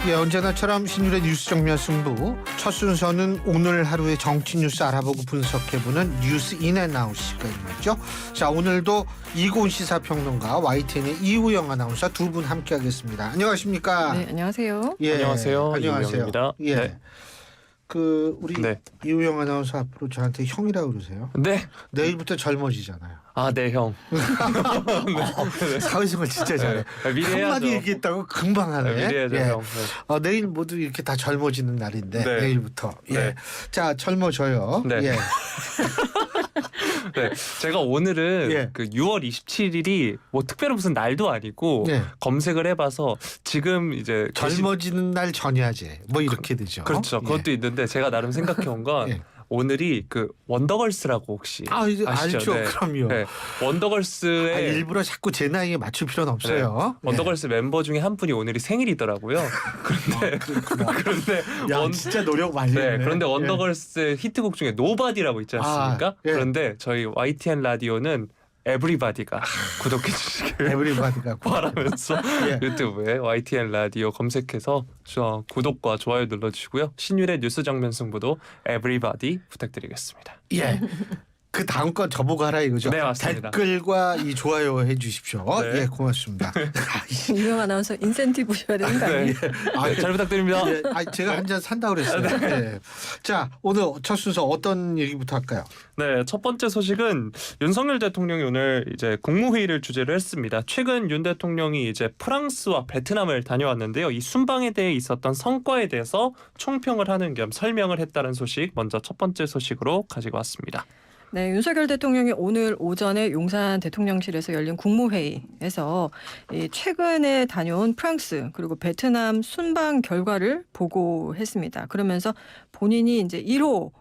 예, 언제나처럼 신율의 뉴스 정면 승부. 첫 순서는 오늘 하루의 정치 뉴스 알아보고 분석해보는 뉴스 인앤아웃 시간이죠. 자, 오늘도 이고은 시사평론가, YTN의 이우영 아나운서 두 분 함께하겠습니다. 안녕하십니까? 네, 안녕하세요. 예, 안녕하세요. 이우영입니다. 예, 네. 우리 네. 이우영 아나운서 앞으로 저한테 형이라고 그러세요. 네. 내일부터 젊어지잖아요. 아, 네, 형. 사회생활 진짜 잘해. 미리 한마디 해야죠. 얘기했다고 금방 하네. 미리 해야죠, 예. 형. 네. 내일 모두 이렇게 다 젊어지는 날인데 네. 내일부터. 예. 네. 자, 젊어져요. 네. 예. 네. 제가 오늘은 예. 그 6월 27일이 뭐 특별한 무슨 날도 아니고 예. 검색을 해봐서 지금 이제 젊어지는 날 전야제 뭐 이렇게 되죠. 그렇죠. 그것도 있는데 제가 나름 생각해온 건 예. 오늘이 그 원더걸스라고 혹시 이제 아시죠? 알죠. 네. 그럼요. 네. 원더걸스의 일부러 자꾸 제 나이에 맞출 필요는 없어요. 예. 원더걸스 멤버 중에 한 분이 오늘이 생일이더라고요. 그런데 그런데 야, 진짜 노력 많이 했네. 네, 그런데 원더걸스 히트곡 중에 노바디라고 있지 않습니까? 예. 그런데 저희 YTN 라디오는 에브리바디가 구독해 주시길 에브리바디가 바라면서 예. 유튜브에 YTN 라디오 검색해서 구독과 좋아요 눌러주시고요. 신율의 뉴스 정면 승부도 에브리바디 부탁드리겠습니다. 예. 그 다음 건 저보고 하라 이거죠. 네, 맞습니다. 댓글과 이 좋아요 해주십시오. 네. 예, 고맙습니다. 유영 아나운서 인센티브 줘야 되는 거 아니에요? 네. 잘 부탁드립니다. 예, 제가 한 잔 산다고 그랬어요. 예. 자, 오늘 첫 순서 어떤 얘기부터 할까요? 네, 첫 번째 소식은 윤석열 대통령이 오늘 이제 국무회의를 주재를 했습니다. 최근 윤 대통령이 이제 프랑스와 베트남을 다녀왔는데요. 이 순방에 대해 있었던 성과에 대해서 총평을 하는 겸 설명을 했다는 소식 먼저 첫 번째 소식으로 가지고 왔습니다. 네, 윤석열 대통령이 오늘 오전에 용산 대통령실에서 열린 국무회의에서 이 최근에 다녀온 프랑스 그리고 베트남 순방 결과를 보고했습니다. 그러면서 본인이 이제 1호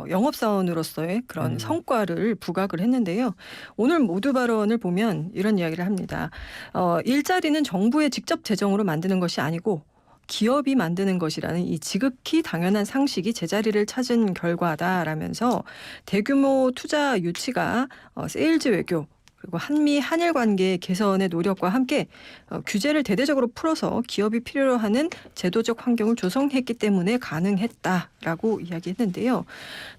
영업사원으로서의 그런 성과를 부각을 했는데요. 오늘 모두 발언을 보면 이런 이야기를 합니다. 일자리는 정부의 직접 재정으로 만드는 것이 아니고 기업이 만드는 것이라는 이 지극히 당연한 상식이 제자리를 찾은 결과다라면서 대규모 투자 유치가 세일즈 외교 그리고 한미 한일 관계 개선의 노력과 함께 규제를 대대적으로 풀어서 기업이 필요로 하는 제도적 환경을 조성했기 때문에 가능했다라고 이야기했는데요.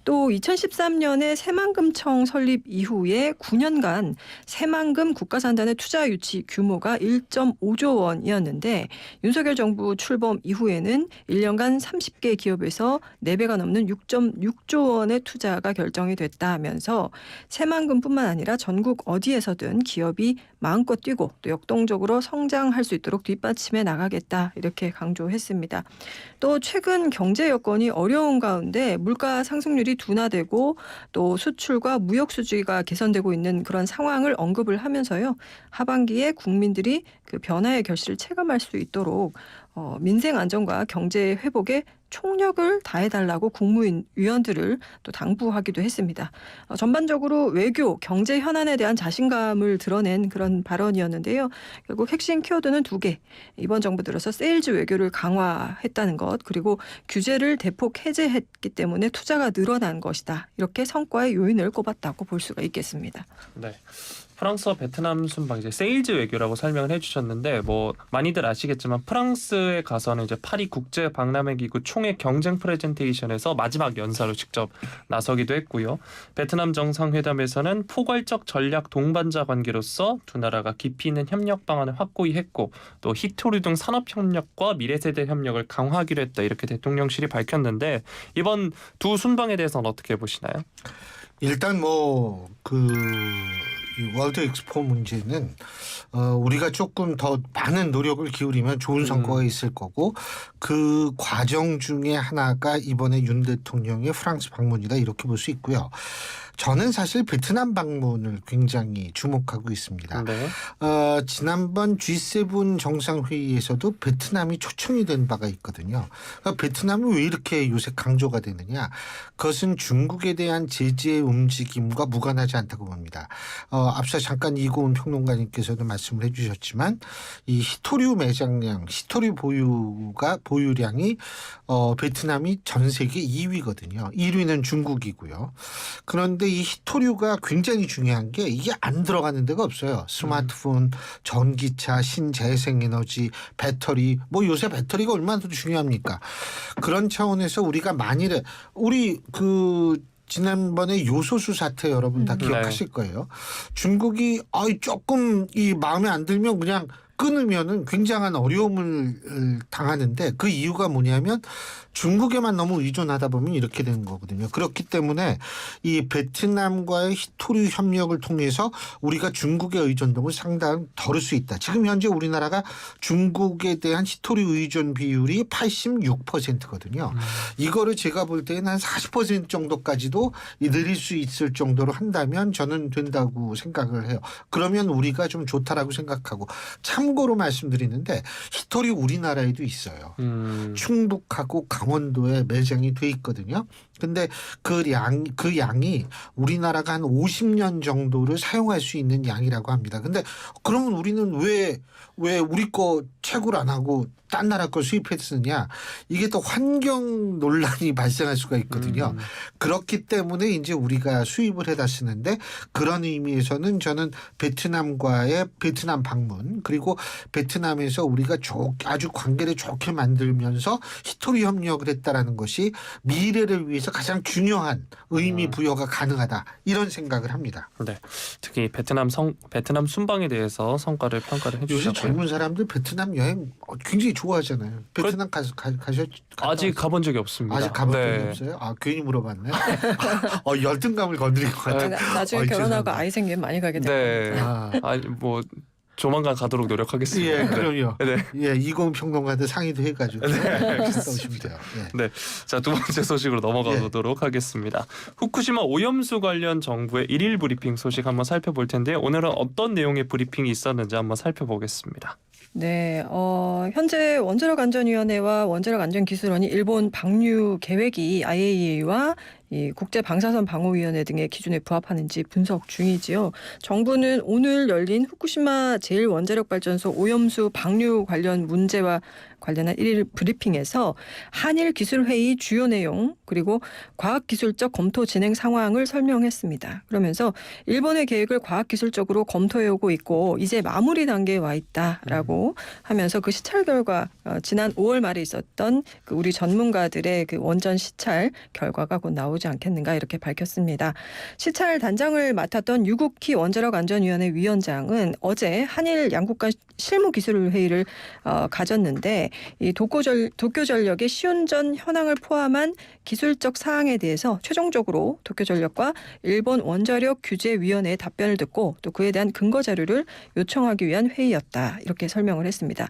또 2013년에 새만금청 설립 이후에 9년간 새만금 국가산단의 투자 유치 규모가 1.5조 원이었는데 윤석열 정부 출범 이후에는 1년간 30개 기업에서 4배가 넘는 6.6조 원의 투자가 결정이 됐다면서 새만금뿐만 아니라 전국 어디에서든 기업이 마음껏 뛰고 또 역동적으로 성장할 수 있도록 뒷받침해 나가겠다 이렇게 강조했습니다. 또 최근 경제 여건이 어려운 가운데 물가 상승률이 둔화되고 또 수출과 무역 수지가 개선되고 있는 그런 상황을 언급을 하면서요. 하반기에 국민들이 그 변화의 결실을 체감할 수 있도록 민생 안정과 경제 회복에 총력을 다해달라고 국무위원들을 또 당부하기도 했습니다. 전반적으로 외교, 경제 현안에 대한 자신감을 드러낸 그런 발언이었는데요. 결국 핵심 키워드는 2개. 이번 정부 들어서 세일즈 외교를 강화했다는 것 그리고 규제를 대폭 해제했기 때문에 투자가 늘어난 것이다. 이렇게 성과의 요인을 꼽았다고 볼 수가 있겠습니다. 네. 프랑스와 베트남 순방 이제 세일즈 외교라고 설명을 해주셨는데 뭐 많이들 아시겠지만 프랑스에 가서는 이제 파리 국제 박람회 기구 총회 경쟁 프레젠테이션에서 마지막 연사로 직접 나서기도 했고요. 베트남 정상회담에서는 포괄적 전략 동반자 관계로서 두 나라가 깊이 있는 협력 방안을 확고히 했고 또 히토류 등 산업 협력과 미래세대 협력을 강화하기로 했다 이렇게 대통령실이 밝혔는데 이번 두 순방에 대해서는 어떻게 보시나요? 일단 이 월드 엑스포 문제는 우리가 조금 더 많은 노력을 기울이면 좋은 성과가 있을 거고 그 과정 중에 하나가 이번에 윤 대통령의 프랑스 방문이다 이렇게 볼 수 있고요. 저는 사실 베트남 방문을 굉장히 주목하고 있습니다. 네. 지난번 G7 정상회의에서도 베트남이 초청이 된 바가 있거든요. 그러니까 베트남이 왜 이렇게 요새 강조가 되느냐. 그것은 중국에 대한 제재의 움직임과 무관하지 않다고 봅니다. 앞서 잠깐 이고은 평론가님께서도 말씀을 해주셨지만 이 히토류 매장량, 히토류 보유량이 베트남이 전 세계 2위거든요. 1위는 중국이고요. 그런데 근데 이 히토류가 굉장히 중요한 게 이게 안 들어가는 데가 없어요. 스마트폰, 전기차, 신재생에너지, 배터리. 뭐 요새 배터리가 얼마나 더 중요합니까? 그런 차원에서 우리가 만일에 우리 지난번에 요소수 사태 여러분 다 기억하실 거예요. 중국이 조금 이 마음에 안 들면 그냥 끊으면은 굉장한 어려움을 당하는데 그 이유가 뭐냐면 중국에만 너무 의존하다 보면 이렇게 되는 거거든요. 그렇기 때문에 이 베트남과의 히토류 협력을 통해서 우리가 중국의 의존도를 상당히 덜을 수 있다. 지금 현재 우리나라가 중국에 대한 히토류 의존 비율이 86%거든요. 이거를 제가 볼 때는 한 40% 정도까지도 늘릴 수 있을 정도로 한다면 저는 된다고 생각을 해요. 그러면 우리가 좀 좋다라고 생각하고 참고로 말씀드리는데 히토류 우리나라에도 있어요. 충북하고 강원도에 매장이 돼 있거든요. 근데 그 양이 우리나라가 한 50년 정도를 사용할 수 있는 양이라고 합니다. 근데 그러면 우리는 왜 우리 거 채굴 안 하고 딴 나라 걸 수입했느냐? 이게 또 환경 논란이 발생할 수가 있거든요. 그렇기 때문에 이제 우리가 수입을 해다 쓰는데 그런 의미에서는 저는 베트남과의 베트남 방문 그리고 베트남에서 우리가 아주 관계를 좋게 만들면서 히토리 협력을 했다라는 것이 미래를 위해서 가장 중요한 의미 부여가 가능하다 이런 생각을 합니다. 네, 특히 베트남 순방에 대해서 성과를 평가를 요새 해주셨고요. 젊은 사람들 베트남 여행 굉장히 좋아하잖아요. 베트남 아직 가본 적이 없습니다. 아직 가본 적이 네. 없어요? 괜히 물어봤네. 열등감을 건드린 것 같아요. 나중에 결혼하고 죄송합니다. 아이 생기면 많이 가게 돼요. 네. 아니 뭐 조만간 가도록 노력하겠습니다. 예, 그럼요. 네. 예, 이공 평론가한테 상의도 해가지고 갔다 오시면 돼요. 예. 네. 자, 두 번째 소식으로 넘어가 보도록 하겠습니다. 후쿠시마 오염수 관련 정부의 일일 브리핑 소식 한번 살펴볼 텐데요. 오늘은 어떤 내용의 브리핑이 있었는지 한번 살펴보겠습니다. 네, 현재 원자력안전위원회와 원자력안전기술원이 일본 방류 계획이 IAEA와 이 국제방사선 방호위원회 등의 기준에 부합하는지 분석 중이지요. 정부는 오늘 열린 후쿠시마 제1원자력발전소 오염수 방류 관련 문제와 관련한 일일 브리핑에서 한일 기술회의 주요 내용 그리고 과학기술적 검토 진행 상황을 설명했습니다. 그러면서 일본의 계획을 과학기술적으로 검토해오고 있고 이제 마무리 단계에 와 있다라고 하면서 그 시찰 결과 지난 5월 말에 있었던 그 우리 전문가들의 그 원전 시찰 결과가 곧 나오지 않겠는가 이렇게 밝혔습니다. 시찰 단장을 맡았던 유국희 원자력안전위원회 위원장은 어제 한일 양국 간 실무기술회의를 가졌는데 이 도쿄전력의 시운전 현황을 포함한 기술적 사항에 대해서 최종적으로 도쿄전력과 일본 원자력 규제위원회의 답변을 듣고 또 그에 대한 근거 자료를 요청하기 위한 회의였다 이렇게 설명을 했습니다.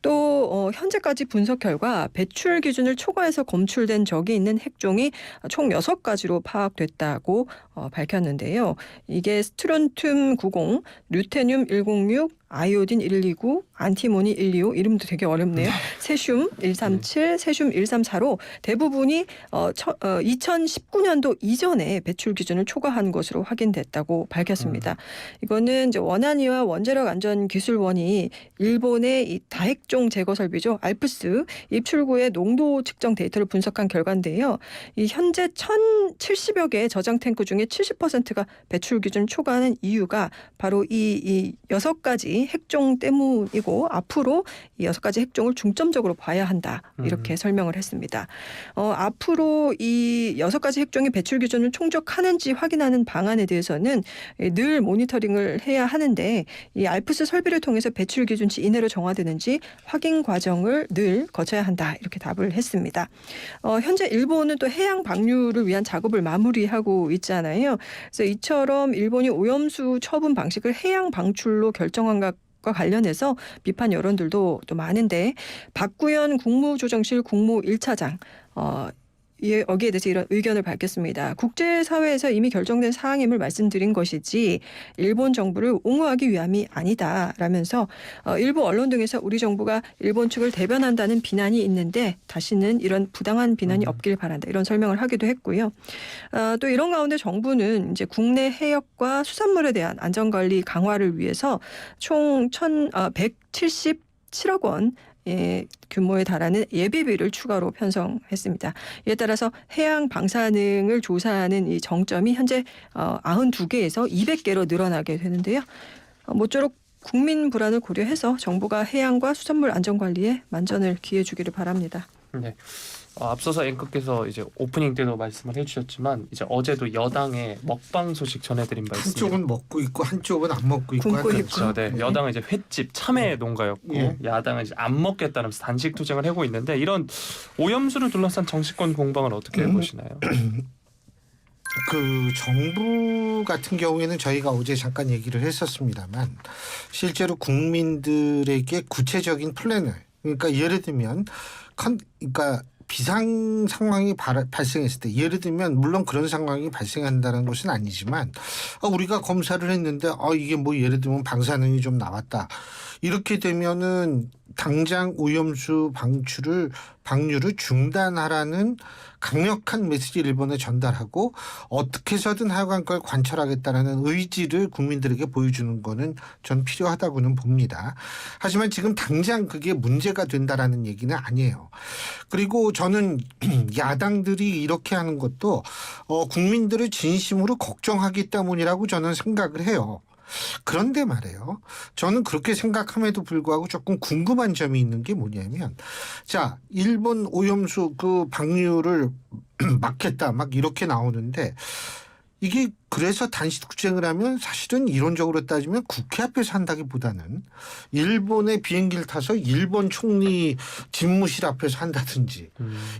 또 현재까지 분석 결과 배출 기준을 초과해서 검출된 적이 있는 핵종이 총 6가지로 파악됐다고 밝혔는데요. 이게 스트론튬 90, 류테늄 106, 아이오딘 129, 안티모니 125 이름도 되게 어렵네요. 세슘 137, 세슘 134로 대부분이 2019년도 이전에 배출 기준을 초과한 것으로 확인됐다고 밝혔습니다. 이거는 이제 원안위와 원자력안전기술원이 일본의 이 다핵종 제거 설비죠. 알프스 입출구의 농도 측정 데이터를 분석한 결과인데요. 이 현재 1,070여 개의 저장 탱크 중에 70%가 배출 기준 초과하는 이유가 바로 이 6가지 핵종 때문이고 앞으로 이 6가지 핵종을 중점적으로 봐야 한다 이렇게 설명을 했습니다. 앞으로 이 6가지 핵종이 배출 기준을 충족하는지 확인하는 방안에 대해서는 늘 모니터링을 해야 하는데 이 알프스 설비를 통해서 배출 기준치 이내로 정화되는지 확인 과정을 늘 거쳐야 한다 이렇게 답을 했습니다. 현재 일본은 또 해양 방류를 위한 작업을 마무리하고 있잖아요. 그래서 이처럼 일본이 오염수 처분 방식을 해양 방출로 결정한 것 과 관련해서 비판 여론들도 또 많은데 박구현 국무조정실 국무 1차장 여기에 대해서 이런 의견을 밝혔습니다. 국제사회에서 이미 결정된 사항임을 말씀드린 것이지 일본 정부를 옹호하기 위함이 아니다라면서 일부 언론 등에서 우리 정부가 일본 측을 대변한다는 비난이 있는데 다시는 이런 부당한 비난이 없길 바란다 이런 설명을 하기도 했고요. 또 이런 가운데 정부는 이제 국내 해역과 수산물에 대한 안전관리 강화를 위해서 총 177억 원 규모에 달하는 예비비를 추가로 편성했습니다. 이에 따라서 해양 방사능을 조사하는 이 정점이 현재 92개에서 200개로 늘어나게 되는데요. 모쪼록 국민 불안을 고려해서 정부가 해양과 수산물 안전 관리에 만전을 기해 주기를 바랍니다. 네. 앞서서 앵커께서 이제 오프닝 때도 말씀을 해주셨지만 이제 어제도 여당의 먹방 소식 전해드린 바 있습니다. 한쪽은 먹고 있고 한쪽은 안 먹고 있고 굶고 하는 있고. 거죠. 네, 여당은 이제 횟집 참외 농가였고 예. 야당은 이제 안 먹겠다면서 단식 투쟁을 하고 있는데 이런 오염수를 둘러싼 정치권 공방을 어떻게 보시나요? 그 정부 같은 경우에는 저희가 어제 잠깐 얘기를 했었습니다만 실제로 국민들에게 구체적인 플랜을, 그러니까 예를 들면 그러니까 비상 상황이 발생했을 때, 예를 들면 물론 그런 상황이 발생한다는 것은 아니지만 우리가 검사를 했는데 이게 뭐 예를 들면 방사능이 좀 나왔다, 이렇게 되면은 당장 오염수 방류를 중단하라는 강력한 메시지를 일본에 전달하고 어떻게 해서든 하여간 걸 관철하겠다라는 의지를 국민들에게 보여주는 거는 전 필요하다고는 봅니다. 하지만 지금 당장 그게 문제가 된다라는 얘기는 아니에요. 그리고 저는 야당들이 이렇게 하는 것도 국민들을 진심으로 걱정하기 때문이라고 저는 생각을 해요. 그런데 말이에요, 저는 그렇게 생각함에도 불구하고 조금 궁금한 점이 있는 게 뭐냐면, 자, 일본 오염수 그 방류를 막겠다 막 이렇게 나오는데, 이게 그래서 단식 투쟁을 하면 사실은 이론적으로 따지면 국회 앞에서 한다기보다는 일본의 비행기를 타서 일본 총리 집무실 앞에서 한다든지,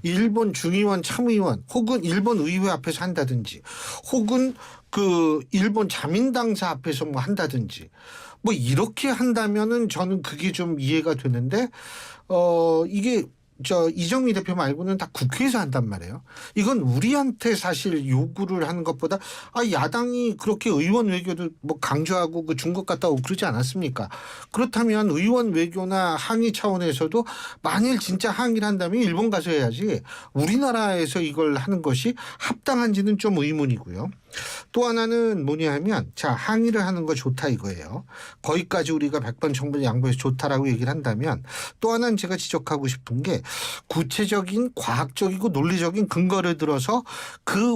일본 중의원 참의원 혹은 일본 의회 앞에서 한다든지, 혹은 그 일본 자민당사 앞에서 뭐 한다든지, 뭐 이렇게 한다면은 저는 그게 좀 이해가 되는데 이게 이정미 대표 말고는 다 국회에서 한단 말이에요. 이건 우리한테 사실 요구를 하는 것보다 야당이 그렇게 의원 외교도 뭐 강조하고 그 중국 갔다 오고 그러지 않았습니까? 그렇다면 의원 외교나 항의 차원에서도 만일 진짜 항의를 한다면 일본 가서 해야지 우리나라에서 이걸 하는 것이 합당한지는 좀 의문이고요. 또 하나는 뭐냐 하면, 자, 항의를 하는 거 좋다 이거예요. 거기까지 우리가 100번 정부 양보해서 좋다라고 얘기를 한다면, 또 하나는 제가 지적하고 싶은 게 구체적인 과학적이고 논리적인 근거를 들어서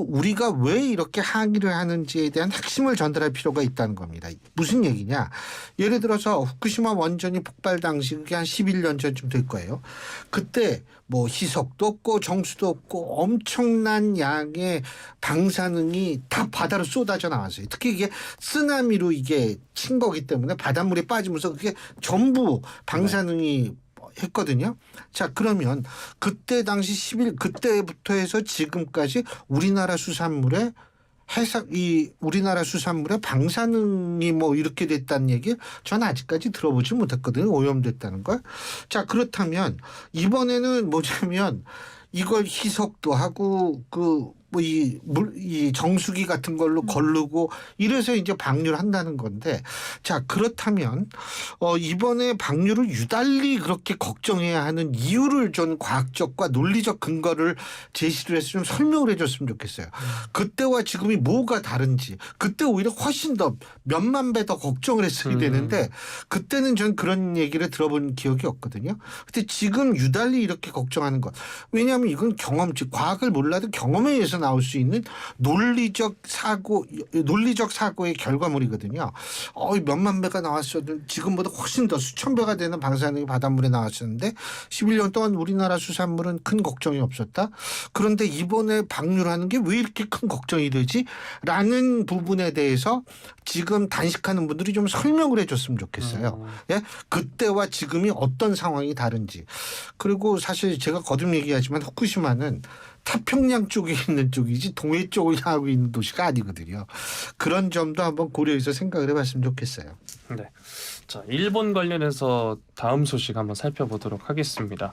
우리가 왜 이렇게 항의를 하는지에 대한 핵심을 전달할 필요가 있다는 겁니다. 무슨 얘기냐? 예를 들어서 후쿠시마 원전이 폭발 당시, 그게 한 11년 전쯤 될 거예요. 그때 뭐 희석도 없고 정수도 없고 엄청난 양의 방사능이 다 바다로 쏟아져 나왔어요. 특히 이게 쓰나미로 이게 친 거기 때문에 바닷물에 빠지면서 그게 전부 방사능이 했거든요. 자, 그러면 그때 당시 그때부터 해서 지금까지 우리나라 수산물에 우리나라 수산물에 방사능이 뭐 이렇게 됐다는 얘기 저는 아직까지 들어보지 못했거든요. 오염됐다는 걸. 자, 그렇다면 이번에는 뭐냐면 이걸 희석도 하고 이 정수기 같은 걸로 걸르고 이래서 이제 방류를 한다는 건데, 자, 그렇다면 이번에 방류를 유달리 그렇게 걱정해야 하는 이유를 좀 과학적과 논리적 근거를 제시를 해서 좀 설명을 해줬으면 좋겠어요. 그때와 지금이 뭐가 다른지, 그때 오히려 훨씬 더 몇만 배 더 걱정을 했어야 되는데 그때는 전 그런 얘기를 들어본 기억이 없거든요. 근데 지금 유달리 이렇게 걱정하는 것, 왜냐하면 이건 경험치, 과학을 몰라도 경험에 의해서 나올 수 있는 논리적 사고의 결과물이거든요. 몇만 배가 나왔어도 지금보다 훨씬 더 수천 배가 되는 방사능이 바닷물에 나왔었는데 11년 동안 우리나라 수산물은 큰 걱정이 없었다. 그런데 이번에 방류를 하는 게 왜 이렇게 큰 걱정이 되지? 라는 부분에 대해서 지금 단식하는 분들이 좀 설명을 해줬으면 좋겠어요. 예? 그때와 지금이 어떤 상황이 다른지. 그리고 사실 제가 거듭 얘기하지만 후쿠시마는 태평양 쪽에 있는 쪽이지 동해 쪽을 향하고 있는 도시가 아니거든요. 그런 점도 한번 고려해서 생각을 해봤으면 좋겠어요. 네. 자, 일본 관련해서 다음 소식 한번 살펴보도록 하겠습니다.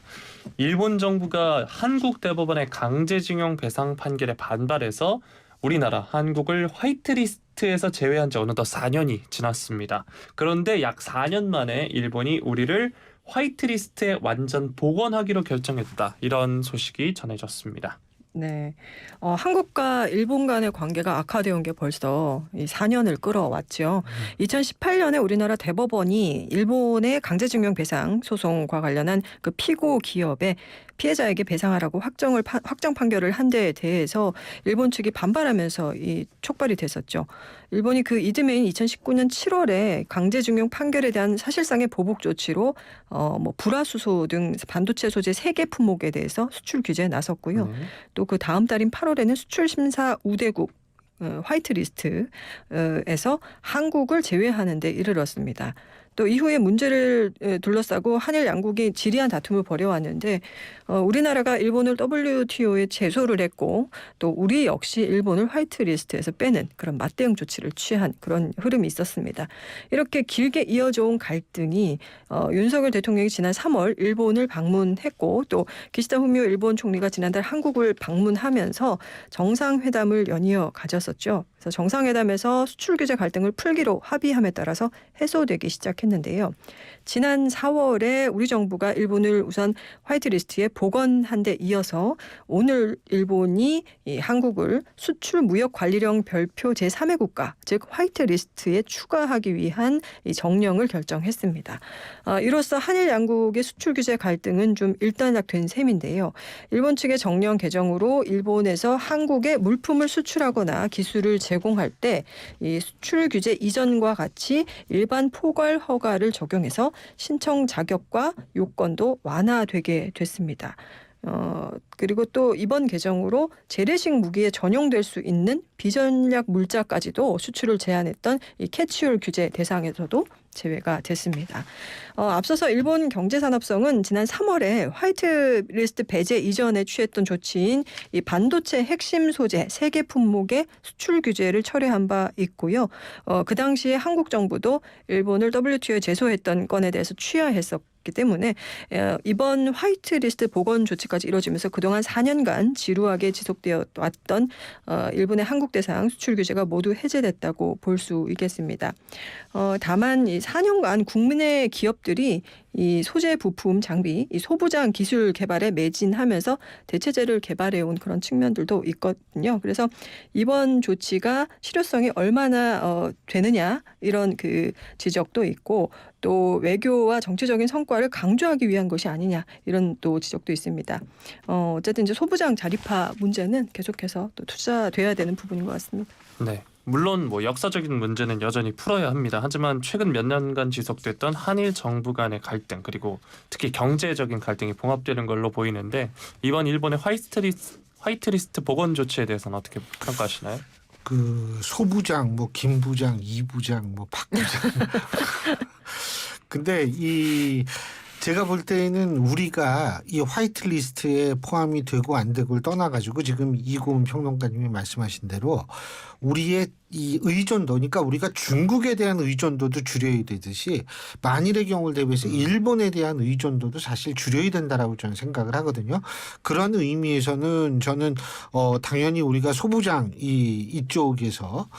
일본 정부가 한국 대법원의 강제징용 배상 판결에 반발해서 우리나라, 한국을 화이트리스트에서 제외한 지 어느덧 4년이 지났습니다. 그런데 약 4년 만에 일본이 우리를 화이트리스트에 완전 복원하기로 결정했다. 이런 소식이 전해졌습니다. 네. 한국과 일본 간의 관계가 악화되어 온 게 벌써 이 4년을 끌어왔죠. 2018년에 우리나라 대법원이 일본의 강제징용 배상 소송과 관련한 그 피고 기업의 피해자에게 배상하라고 확정 판결을 한 데에 대해서 일본 측이 반발하면서 이 촉발이 됐었죠. 일본이 그 이듬해인 2019년 7월에 강제징용 판결에 대한 사실상의 보복 조치로 불화수소 등 반도체 소재 3개 품목에 대해서 수출 규제에 나섰고요. 네. 또 그 다음 달인 8월에는 수출 심사 우대국 화이트리스트에서 한국을 제외하는 데 이르렀습니다. 또 이후에 문제를 둘러싸고 한일 양국이 지리한 다툼을 벌여왔는데 우리나라가 일본을 WTO에 제소를 했고 또 우리 역시 일본을 화이트리스트에서 빼는 그런 맞대응 조치를 취한 그런 흐름이 있었습니다. 이렇게 길게 이어져 온 갈등이 윤석열 대통령이 지난 3월 일본을 방문했고 또 기시다 후미오 일본 총리가 지난달 한국을 방문하면서 정상회담을 연이어 가졌었죠. 그래서 정상회담에서 수출 규제 갈등을 풀기로 합의함에 따라서 해소되기 시작했는데요. 지난 4월에 우리 정부가 일본을 우선 화이트리스트에 복원한 데 이어서 오늘 일본이 이 한국을 수출 무역 관리령 별표 제3의 국가, 즉 화이트리스트에 추가하기 위한 이 정령을 결정했습니다. 이로써 한일 양국의 수출 규제 갈등은 좀 일단락된 셈인데요. 일본 측의 정령 개정으로 일본에서 한국에 물품을 수출하거나 기술을 제공할 때 이 수출 규제 이전과 같이 일반 포괄 허가를 적용해서 신청 자격과 요건도 완화되게 됐습니다. 그리고 또 이번 개정으로 재래식 무기에 전용될 수 있는 비전략 물자까지도 수출을 제한했던 이 캐치홀 규제 대상에서도 제외가 됐습니다. 앞서서 일본 경제산업성은 지난 3월에 화이트리스트 배제 이전에 취했던 조치인 이 반도체 핵심 소재 3개 품목의 수출 규제를 철회한 바 있고요. 그 당시에 한국 정부도 일본을 WTO에 제소했던 건에 대해서 취하했었기 때문에 이번 화이트리스트 복원 조치까지 이뤄지면서 그동안 4년간 지루하게 지속되어 왔던 일본의 한국 대상 수출 규제가 모두 해제됐다고 볼 수 있겠습니다. 다만 이 4년간 국민의 기업들이 이 소재 부품 장비, 이 소부장 기술 개발에 매진하면서 대체제를 개발해온 그런 측면들도 있거든요. 그래서 이번 조치가 실효성이 얼마나 되느냐 이런 그 지적도 있고 또 외교와 정치적인 성과를 강조하기 위한 것이 아니냐 이런 또 지적도 있습니다. 어쨌든 이제 소부장 자립화 문제는 계속해서 또 투자돼야 되는 부분인 것 같습니다. 네. 물론 역사적인 문제는 여전히 풀어야 합니다. 하지만 최근 몇 년간 지속됐던 한일 정부 간의 갈등 그리고 특히 경제적인 갈등이 봉합되는 걸로 보이는데 이번 일본의 화이트리스트 복원 조치에 대해서는 어떻게 평가하시나요? 그 소부장, 김부장, 이부장, 박부장. 근데 제가 볼 때는 우리가 이 화이트리스트에 포함이 되고 안 되고를 떠나가지고 지금 이고은 평론가님이 말씀하신 대로 우리의 이 의존도, 그러니까 우리가 중국에 대한 의존도도 줄여야 되듯이 만일의 경우를 대비해서 일본에 대한 의존도도 사실 줄여야 된다라고 저는 생각을 하거든요. 그런 의미에서는 저는 당연히 우리가 소부장 이쪽에서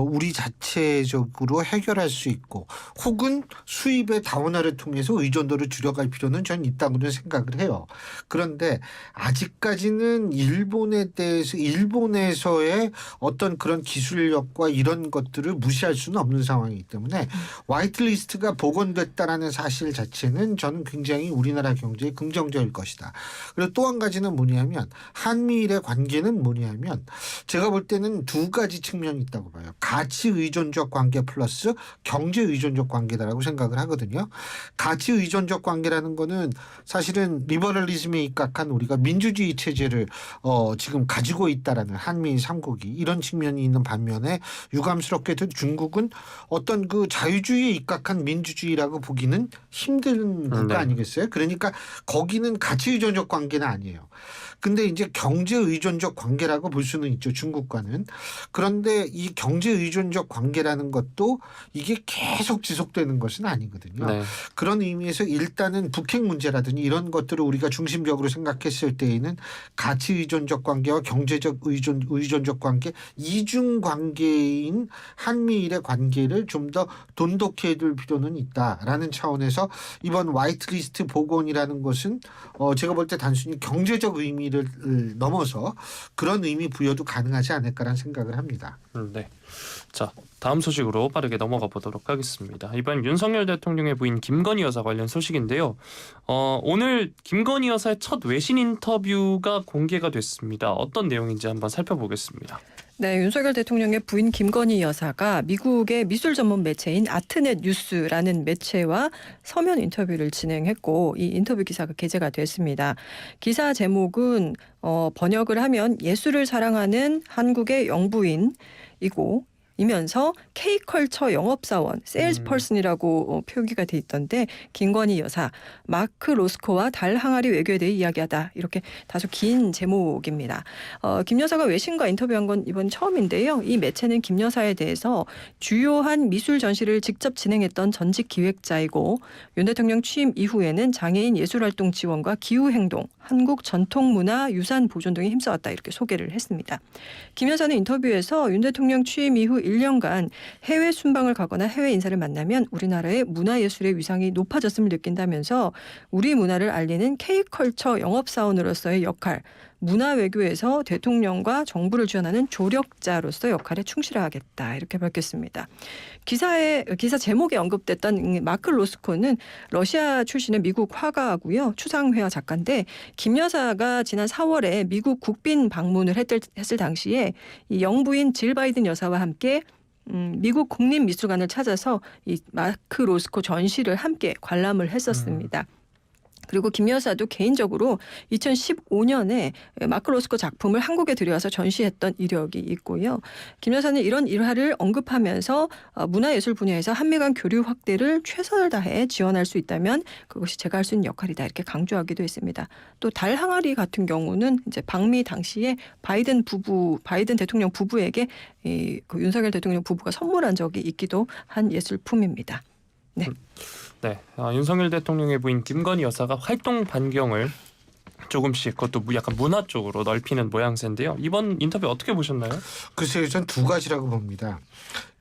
우리 자체적으로 해결할 수 있고 혹은 수입의 다원화를 통해서 의존도를 줄여갈 필요는 저는 있다고 생각을 해요. 그런데 아직까지는 일본에 대해서 일본에서의 어떤 그런 기술력과 이런 것들을 무시할 수는 없는 상황이기 때문에 화이트리스트가 복원됐다라는 사실 자체는 저는 굉장히 우리나라 경제에 긍정적일 것이다. 그리고 또 한 가지는 뭐냐면 한미일의 관계는 뭐냐면 제가 볼 때는 두 가지 측면이 있다고 봐요. 가치 의존적 관계 플러스 경제 의존적 관계다라고 생각을 하거든요. 가치 의존적 관계라는 거는 사실은 리버럴리즘에 입각한 우리가 민주주의 체제를 지금 가지고 있다라는 한미일 3국이 이런 측면이 있는 반면에 유감스럽게도 중국은 어떤 그 자유주의에 입각한 민주주의라고 보기는 힘든 국가 아니겠어요? 그러니까 거기는 가치 의존적 관계는 아니에요. 근데 이제 경제 의존적 관계라고 볼 수는 있죠. 중국과는. 그런데 이 경제 의존적 관계라는 것도 이게 계속 지속되는 것은 아니거든요. 네. 그런 의미에서 일단은 북핵 문제라든지 이런 것들을 우리가 중심적으로 생각했을 때에는 가치 의존적 관계와 경제적 의존적 관계 이중 관계인 한미일의 관계를 좀 더 돈독해 둘 필요는 있다라는 차원에서 이번 화이트리스트 복원이라는 것은 제가 볼 때 단순히 경제적 의미 의미를 넘어서 그런 의미 부여도 가능하지 않을까라는 생각을 합니다. 네. 자, 다음 소식으로 빠르게 넘어가 보도록 하겠습니다. 이번 윤석열 대통령의 부인 김건희 여사 관련 소식인데요. 오늘 김건희 여사의 첫 외신 인터뷰가 공개가 됐습니다. 어떤 내용인지 한번 살펴보겠습니다. 네, 윤석열 대통령의 부인 김건희 여사가 미국의 미술 전문 매체인 아트넷 뉴스라는 매체와 서면 인터뷰를 진행했고 이 인터뷰 기사가 게재가 됐습니다. 기사 제목은 번역을 하면 예술을 사랑하는 한국의 영부인이고 이면서 K컬처 영업사원, 세일즈펄슨이라고 표기가 돼 있던데 김건희 여사, 마크 로스코와 달 항아리 외교에 대해 이야기하다. 이렇게 다소 긴 제목입니다. 김 여사가 외신과 인터뷰한 건 이번 처음인데요. 이 매체는 김 여사에 대해서 주요한 미술 전시를 직접 진행했던 전직 기획자이고 윤 대통령 취임 이후에는 장애인 예술활동 지원과 기후행동, 한국 전통문화유산 보존 등에 힘써왔다. 이렇게 소개를 했습니다. 김 여사는 인터뷰에서 윤 대통령 취임 이후 1년간 해외 순방을 가거나 해외 인사를 만나면 우리나라의 문화예술의 위상이 높아졌음을 느낀다면서 우리 문화를 알리는 K컬처 영업사원으로서의 역할, 문화외교에서 대통령과 정부를 지원하는 조력자로서의 역할에 충실하겠다 이렇게 밝혔습니다. 기사 제목에 언급됐던 마크 로스코는 러시아 출신의 미국 화가고요. 추상회화 작가인데 김 여사가 지난 4월에 미국 국빈 방문을 했을 당시에 이 영부인 질 바이든 여사와 함께 미국 국립미술관을 찾아서 이 마크 로스코 전시를 함께 관람을 했었습니다. 그리고 김 여사도 개인적으로 2015년에 마크 로스코 작품을 한국에 들여와서 전시했던 이력이 있고요. 김 여사는 이런 일화를 언급하면서 문화예술 분야에서 한미 간 교류 확대를 최선을 다해 지원할 수 있다면 그것이 제가 할 수 있는 역할이다 이렇게 강조하기도 했습니다. 또 달 항아리 같은 경우는 이제 방미 당시에 바이든 대통령 부부에게 그 윤석열 대통령 부부가 선물한 적이 있기도 한 예술품입니다. 네. 네, 윤석열 대통령의 부인 김건희 여사가 활동 반경을 조금씩 그것도 약간 문화 쪽으로 넓히는 모양새인데요. 이번 인터뷰 어떻게 보셨나요? 글쎄요, 전 두 가지라고 봅니다.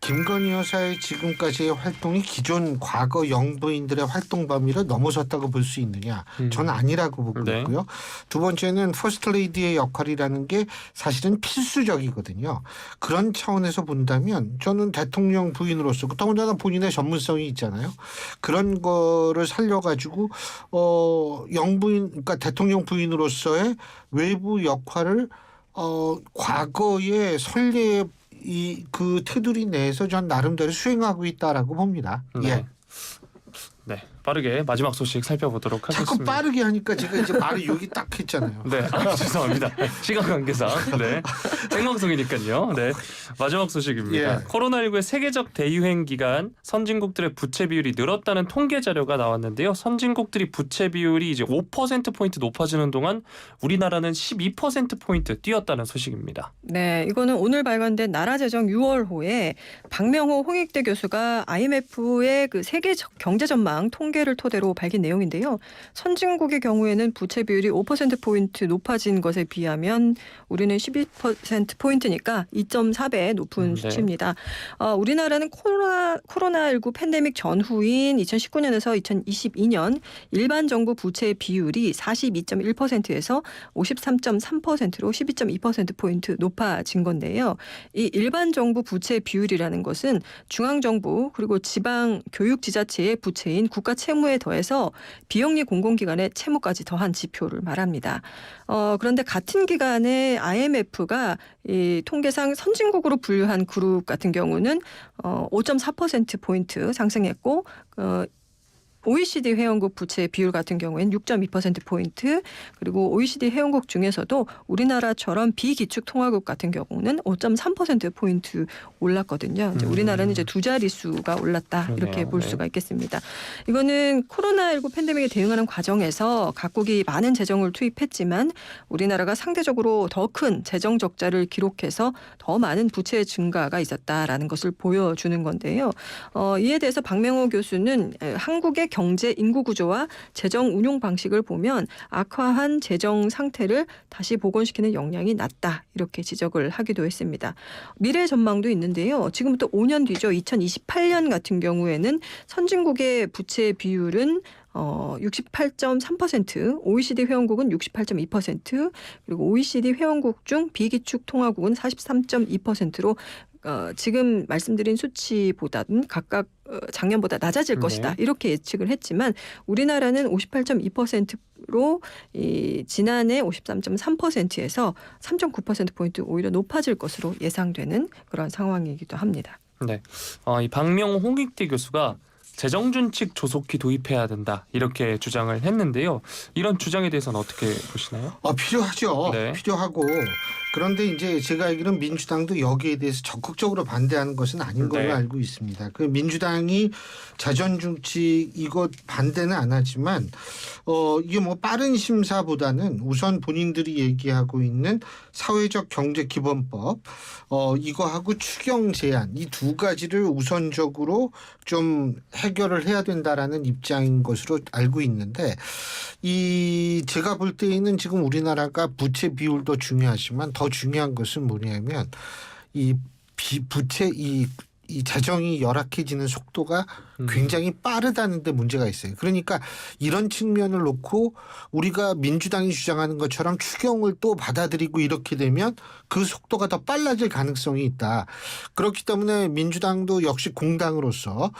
김건희 여사의 지금까지의 활동이 기존 과거 영부인들의 활동 범위를 넘어섰다고 볼 수 있느냐? 저는 아니라고 보고 네. 있고요. 두 번째는 퍼스트 레이디의 역할이라는 게 사실은 필수적이거든요. 그런 차원에서 본다면 저는 대통령 부인으로서 더군다나 본인의 전문성이 있잖아요. 그런 거를 살려가지고 영부인, 그러니까 대통령 부인으로서의 외부 역할을 과거의 선례 그 테두리 내에서 전 나름대로 수행하고 있다라고 봅니다. 네. 예. 네, 빠르게 마지막 소식 살펴보도록 자꾸 하겠습니다. 빠르게 하니까 제가 이제 말을 여기 딱 했잖아요. 네, 죄송합니다. 시간 관계상 네, 생방송이니까요. 네, 마지막 소식입니다. 예. 코로나19의 세계적 대유행 기간 선진국들의 부채 비율이 늘었다는 통계 자료가 나왔는데요. 선진국들이 부채 비율이 이제 5%포인트 높아지는 동안 우리나라는 12%포인트 뛰었다는 소식입니다. 네, 이거는 오늘 발간된 나라재정 6월호에 박명호 홍익대 교수가 IMF의 그 세계 경제 전망 통계를 토대로 밝힌 내용인데요. 선진국의 경우에는 부채 비율이 5%포인트 높아진 것에 비하면 우리는 12%포인트니까 2.4배 높은 네. 수치입니다. 우리나라는 코로나19 팬데믹 전후인 2019년에서 2022년 일반 정부 부채 비율이 42.1%에서 53.3%로 12.2%포인트 높아진 건데요. 이 일반 정부 부채 비율이라는 것은 중앙정부 그리고 지방 교육지자체의 부채인 국가 채무에 더해서 비영리 공공기관의 채무까지 더한 지표를 말합니다. 그런데 같은 기간에 IMF가 이 통계상 선진국으로 분류한 그룹 같은 경우는 5.4%포인트 상승했고 OECD 회원국 부채 비율 같은 경우에는 6.2%포인트 그리고 OECD 회원국 중에서도 우리나라처럼 비기축 통화국 같은 경우는 5.3%포인트 올랐거든요. 이제 우리나라는 이제 두 자릿수가 올랐다 이렇게 그러네요. 볼 네. 수가 있겠습니다. 이거는 코로나19 팬데믹에 대응하는 과정에서 각국이 많은 재정을 투입했지만 우리나라가 상대적으로 더 큰 재정 적자를 기록해서 더 많은 부채 증가가 있었다라는 것을 보여주는 건데요. 이에 대해서 박명호 교수는 한국의 경제 인구 구조와 재정 운용 방식을 보면 악화한 재정 상태를 다시 복원시키는 역량이 낮다 이렇게 지적을 하기도 했습니다. 미래 전망도 있는데요. 지금부터 5년 뒤죠. 2028년 같은 경우에는 선진국의 부채 비율은 68.3%, OECD 회원국은 68.2%, 그리고 OECD 회원국 중 비기축 통화국은 43.2%로 지금 말씀드린 수치보다는 각각 작년보다 낮아질 네. 것이다 이렇게 예측을 했지만 우리나라는 58.2%로 지난해 53.3%에서 3.9%포인트 오히려 높아질 것으로 예상되는 그런 상황이기도 합니다. 네, 이 박명호 홍익대 교수가 재정준칙 조속히 도입해야 된다 이렇게 주장을 했는데요. 이런 주장에 대해서는 어떻게 보시나요? 필요하죠. 네. 필요하고 그런데 이제 제가 알기로는 민주당도 여기에 대해서 적극적으로 반대하는 것은 아닌 걸로 네. 알고 있습니다. 그 민주당이 자전중칙 이것 반대는 안 하지만 이게 뭐 빠른 심사보다는 우선 본인들이 얘기하고 있는 사회적 경제 기본법 이거하고 추경 제한 이 두 가지를 우선적으로 좀 해결을 해야 된다라는 입장인 것으로 알고 있는데 제가 볼 때에는 지금 우리나라가 부채 비율도 중요하지만 더 중요한 것은 뭐냐면 부채 이 재정이 열악해지는 속도가 굉장히 빠르다는 데 문제가 있어요. 그러니까 이런 측면을 놓고 우리가 민주당이 주장하는 것처럼 추경을 또 받아들이고 이렇게 되면 그 속도가 더 빨라질 가능성이 있다. 그렇기 때문에 민주당도 역시 공당으로서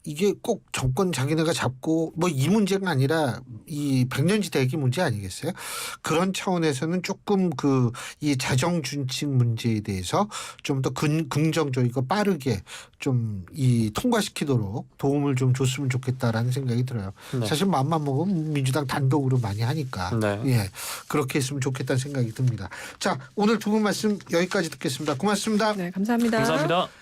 이게 꼭 정권 자기네가 잡고 이 문제가 아니라 이 백년지 대기 문제 아니겠어요? 그런 차원에서는 조금 이 자정준칙 문제에 대해서 좀 더 긍정적이고 빠르게 좀 통과시키도록 도움을 좀 줬으면 좋겠다라는 생각이 들어요. 네. 사실 마음만 먹으면 민주당 단독으로 많이 하니까 네. 그렇게 했으면 좋겠다는 생각이 듭니다. 자, 오늘 두 분 말씀 여기까지 듣겠습니다. 고맙습니다. 네, 감사합니다. 감사합니다.